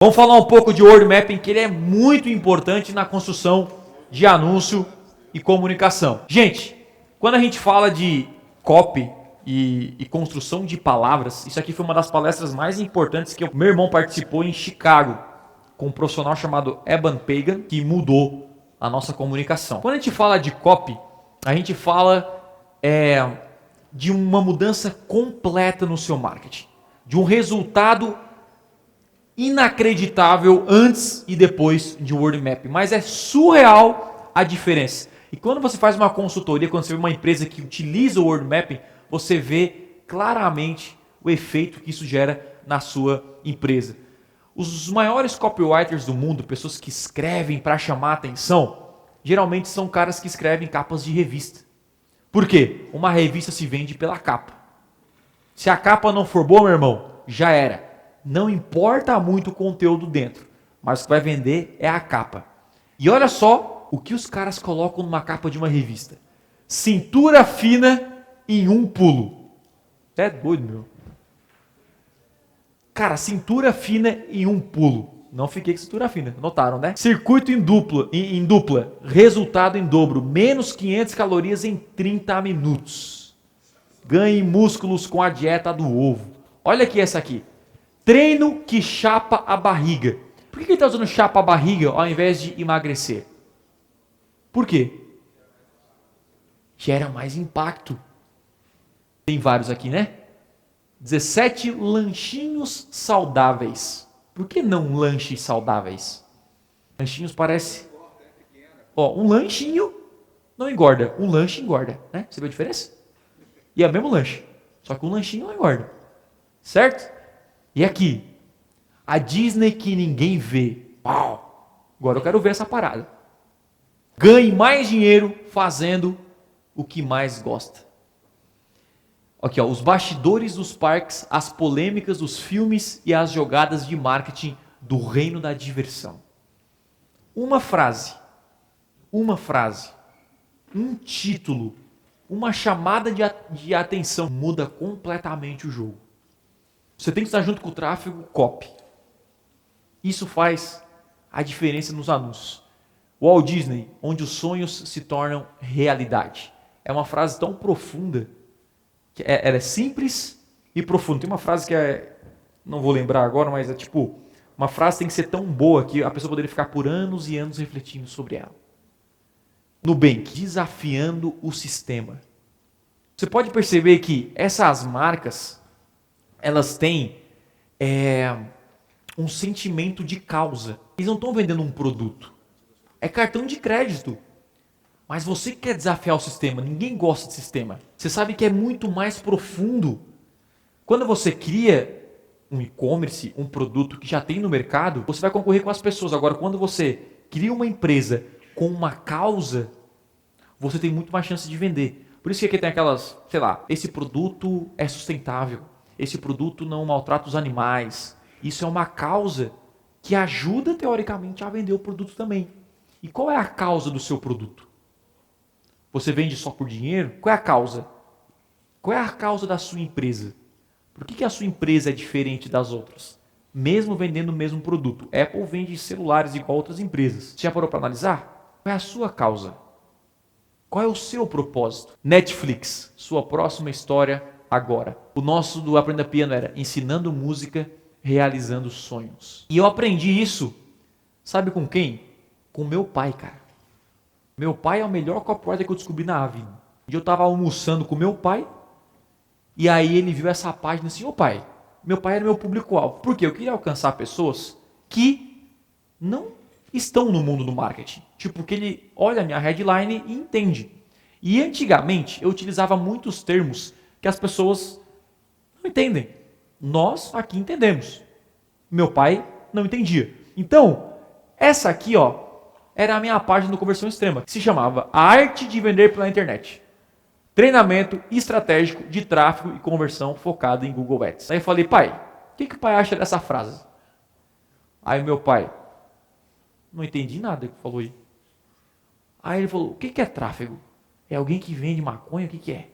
Vamos falar um pouco de Word Mapping, que ele é muito importante na construção de anúncio e comunicação. Gente, quando a gente fala de copy e construção de palavras, isso aqui foi uma das palestras mais importantes que meu irmão participou em Chicago, com um profissional chamado Eban Pagan, que mudou a nossa comunicação. Quando a gente fala de copy, a gente fala de uma mudança completa no seu marketing, de um resultado inacreditável antes e depois de Word Map, mas é surreal a diferença. E quando você faz uma consultoria, quando você vê uma empresa que utiliza o Word Mapping, você vê claramente o efeito que isso gera na sua empresa. Os maiores copywriters do mundo, pessoas que escrevem para chamar atenção, geralmente são caras que escrevem capas de revista. Por quê? Uma revista se vende pela capa. Se a capa não for boa, meu irmão, já era. Não importa muito o conteúdo dentro, mas o que vai vender é a capa. E olha só o que os caras colocam numa capa de uma revista. Cintura fina em um pulo. Você é doido, meu. Cara, cintura fina em um pulo. Não fiquei com cintura fina, notaram, né? Circuito em dupla, resultado em dobro, menos 500 calorias em 30 minutos. Ganhe músculos com a dieta do ovo. Olha aqui essa aqui. Treino que chapa a barriga. Por que ele está usando chapa a barriga ao invés de emagrecer? Por quê? Gera mais impacto. Tem vários aqui, né? 17 lanchinhos saudáveis. Por que não lanches saudáveis? Lanchinhos parece... um lanchinho não engorda. Um lanche engorda, né? Você viu a diferença? E é o mesmo lanche. Só que um lanchinho não engorda. Certo? E aqui, a Disney que ninguém vê. Uau! Agora eu quero ver essa parada. Ganhe mais dinheiro fazendo o que mais gosta. Aqui, os bastidores dos parques, as polêmicas dos filmes e as jogadas de marketing do reino da diversão. Uma frase, um título, uma chamada de atenção muda completamente o jogo. Você tem que estar junto com o tráfego copy. Isso faz a diferença nos anúncios. Walt Disney, onde os sonhos se tornam realidade. É uma frase tão profunda, que ela é simples e profunda. Tem uma frase que não vou lembrar agora, mas é tipo, uma frase tem que ser tão boa que a pessoa poderia ficar por anos e anos refletindo sobre ela. Nubank, desafiando o sistema. Você pode perceber que essas marcas, elas têm um sentimento de causa. Eles não estão vendendo um produto. É cartão de crédito. Mas você quer desafiar o sistema. Ninguém gosta de sistema. Você sabe que é muito mais profundo. Quando você cria um e-commerce, um produto que já tem no mercado, você vai concorrer com as pessoas. Agora, quando você cria uma empresa com uma causa, você tem muito mais chance de vender. Por isso que aqui tem aquelas, esse produto é sustentável. Esse produto não maltrata os animais. Isso é uma causa que ajuda, teoricamente, a vender o produto também. E qual é a causa do seu produto? Você vende só por dinheiro? Qual é a causa? Qual é a causa da sua empresa? Por que a sua empresa é diferente das outras? Mesmo vendendo o mesmo produto. Apple vende celulares igual outras empresas. Você já parou para analisar? Qual é a sua causa? Qual é o seu propósito? Netflix, sua próxima história agora. O nosso do Aprenda Piano era ensinando música, realizando sonhos. E eu aprendi isso, sabe com quem? Com meu pai, cara. Meu pai é o melhor copywriter que eu descobri na vida. Um dia eu estava almoçando com meu pai, e aí ele viu essa página assim, pai, meu pai era meu público-alvo. Por quê? Eu queria alcançar pessoas que não estão no mundo do marketing. Porque ele olha a minha headline e entende. E antigamente eu utilizava muitos termos que as pessoas não entendem. Nós aqui entendemos. Meu pai não entendia. Então, essa aqui, era a minha página do Conversão Extrema, que se chamava A Arte de Vender pela Internet. Treinamento estratégico de tráfego e conversão focado em Google Ads. Aí eu falei, pai, o que o pai acha dessa frase? Aí meu pai, não entendi nada que falou aí. Aí ele falou, o que é tráfego? É alguém que vende maconha? O que é?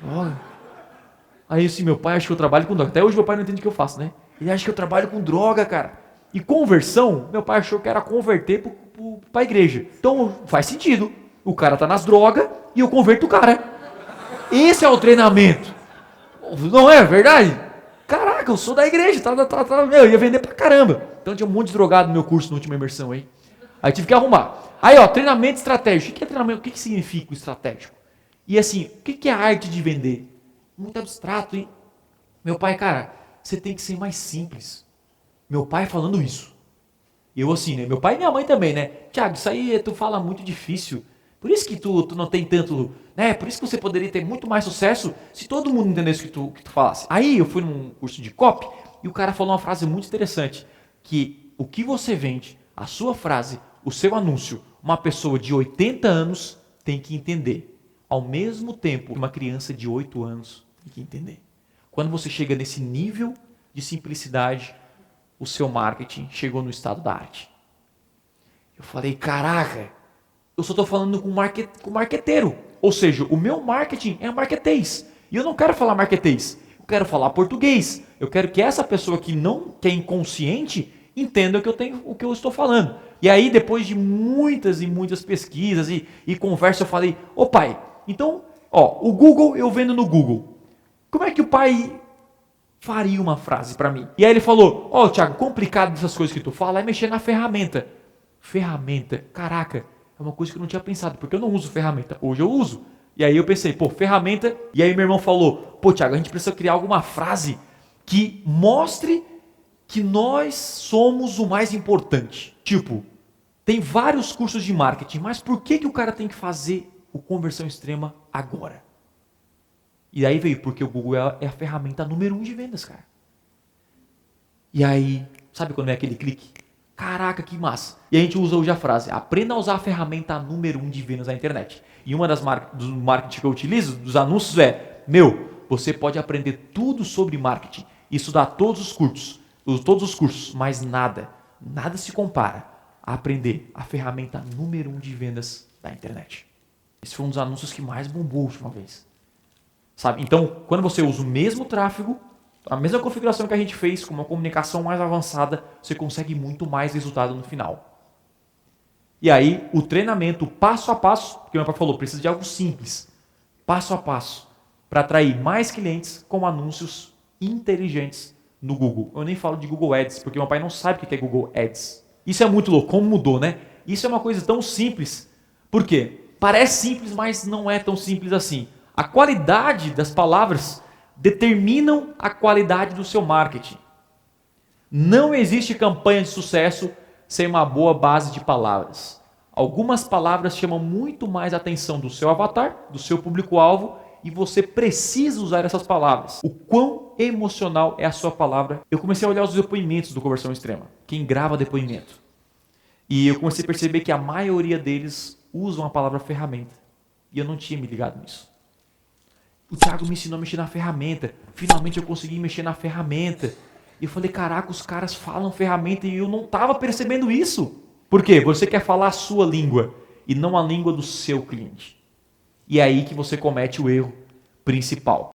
Olha. Aí assim, meu pai acha que eu trabalho com droga. Até hoje meu pai não entende o que eu faço, né? Ele acha que eu trabalho com droga, cara. E conversão, meu pai achou que era converter para a igreja. Então faz sentido. O cara tá nas drogas e eu converto o cara. Esse é o treinamento. Não é verdade? Caraca, eu sou da igreja, eu ia vender pra caramba. Então tinha um monte de drogado no meu curso na última imersão aí. Aí tive que arrumar. Aí, ó, treinamento estratégico. O que é treinamento? O que significa o estratégico? E assim, o que é a arte de vender? Muito abstrato, hein? Meu pai, cara, você tem que ser mais simples. Meu pai falando isso. Eu assim, né? Meu pai e minha mãe também, né? Tiago, isso aí tu fala muito difícil. Por isso que tu não tem tanto, né? Por isso que você poderia ter muito mais sucesso se todo mundo entendesse o que tu falasse. Aí eu fui num curso de copy e o cara falou uma frase muito interessante, que o que você vende, a sua frase, o seu anúncio, uma pessoa de 80 anos tem que entender. Ao mesmo tempo, uma criança de 8 anos tem que entender. Quando você chega nesse nível de simplicidade, o seu marketing chegou no estado da arte. Eu falei, caraca, eu só estou falando com marqueteiro. Ou seja, o meu marketing é marketês. E eu não quero falar marketês. Eu quero falar português. Eu quero que essa pessoa que é inconsciente entenda o que eu estou falando. E aí, depois de muitas e muitas pesquisas e conversas, eu falei, ô pai, então, ó, o Google eu vendo no Google. Como é que o pai faria uma frase para mim? E aí ele falou, ó, Thiago, complicado dessas coisas que tu fala é mexer na ferramenta. Ferramenta, caraca. É uma coisa que eu não tinha pensado, porque eu não uso ferramenta. Hoje eu uso. E aí eu pensei, pô, ferramenta. E aí meu irmão falou, pô, Thiago, a gente precisa criar alguma frase que mostre que nós somos o mais importante. Tipo, tem vários cursos de marketing, mas por que o cara tem que fazer o conversão extrema agora? E aí veio, porque o Google é a ferramenta número 1 de vendas, cara. E aí, sabe quando é aquele clique? Caraca, que massa. E a gente usa hoje a frase, aprenda a usar a ferramenta número 1 de vendas na internet. E uma dos marketing que eu utilizo, dos anúncios é, você pode aprender tudo sobre marketing, estudar todos os cursos, mas nada se compara a aprender a ferramenta número 1 de vendas da internet. Esse foi um dos anúncios que mais bombou a última vez. Sabe? Então, quando você usa o mesmo tráfego, a mesma configuração que a gente fez, com uma comunicação mais avançada, você consegue muito mais resultado no final. E aí, o treinamento passo a passo, porque o meu pai falou, precisa de algo simples, passo a passo, para atrair mais clientes com anúncios inteligentes no Google. Eu nem falo de Google Ads, porque meu pai não sabe o que é Google Ads. Isso é muito louco, como mudou, né? Isso é uma coisa tão simples. Por quê? Parece simples, mas não é tão simples assim. A qualidade das palavras determinam a qualidade do seu marketing. Não existe campanha de sucesso sem uma boa base de palavras. Algumas palavras chamam muito mais a atenção do seu avatar, do seu público-alvo, e você precisa usar essas palavras. O quão emocional é a sua palavra? Eu comecei a olhar os depoimentos do Conversão Extrema, quem grava depoimento. E eu comecei a perceber que a maioria deles usam a palavra ferramenta. E eu não tinha me ligado nisso. O Thiago me ensinou a mexer na ferramenta. Finalmente eu consegui mexer na ferramenta. E eu falei, caraca, os caras falam ferramenta e eu não estava percebendo isso. Por quê? Você quer falar a sua língua e não a língua do seu cliente. E é aí que você comete o erro principal.